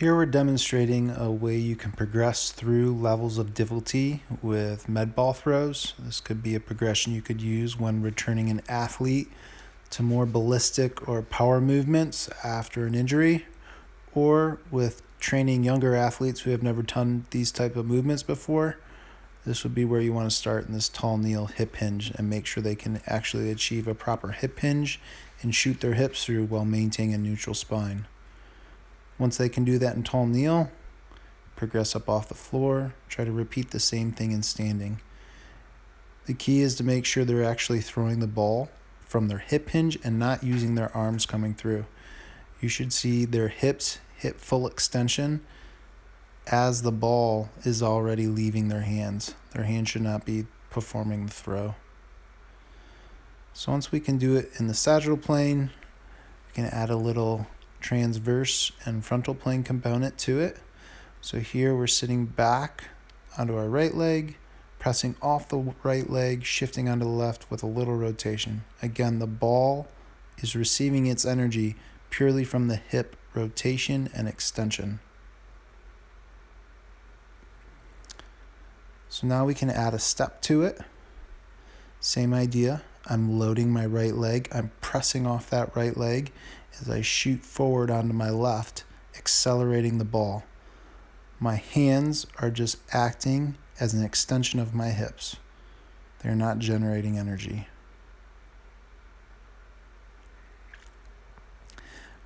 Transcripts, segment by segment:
Here we're demonstrating a way you can progress through levels of difficulty with med ball throws. This could be a progression you could use when returning an athlete to more ballistic or power movements after an injury, or with training younger athletes who have never done these type of movements before. This would be where you want to start in this tall kneel hip hinge and make sure they can actually achieve a proper hip hinge and shoot their hips through while maintaining a neutral spine. Once they can do that in tall kneel, progress up off the floor, try to repeat the same thing in standing. The key is to make sure they're actually throwing the ball from their hip hinge and not using their arms coming through. You should see their hips hit full extension as the ball is already leaving their hands. Their hands should not be performing the throw. So once we can do it in the sagittal plane, we can add a little transverse and frontal plane component to it. So here we're sitting back onto our right leg, pressing off the right leg, shifting onto the left with a little rotation. Again, the ball is receiving its energy purely from the hip rotation and extension. So now we can add a step to it. Same idea. I'm loading my right leg. I'm pressing off that right leg as I shoot forward onto my left, accelerating the ball. My hands are just acting as an extension of my hips. They're not generating energy.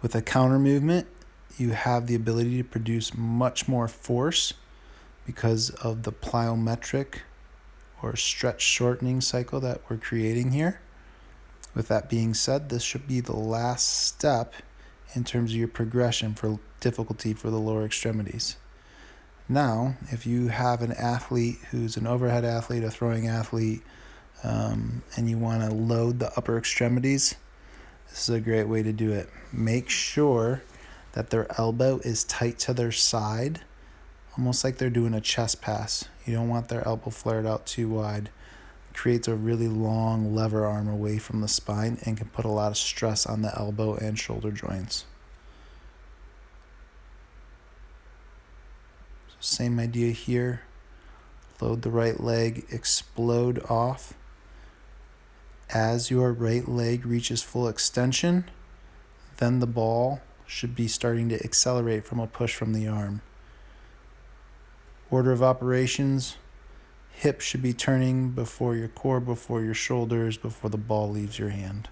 With a counter movement, you have the ability to produce much more force because of the plyometric or stretch shortening cycle that we're creating here. With that being said, this should be the last step in terms of your progression for difficulty for the lower extremities. Now, if you have an athlete who's an overhead athlete, a throwing athlete, and you want to load the upper extremities, this is a great way to do it. Make sure that their elbow is tight to their side, almost like they're doing a chest pass. You don't want their elbow flared out too wide. It creates a really long lever arm away from the spine and can put a lot of stress on the elbow and shoulder joints. So same idea here. Load the right leg, explode off. As your right leg reaches full extension, then the ball should be starting to accelerate from a push from the arm. Order of operations, hip should be turning before your core, before your shoulders, before the ball leaves your hand.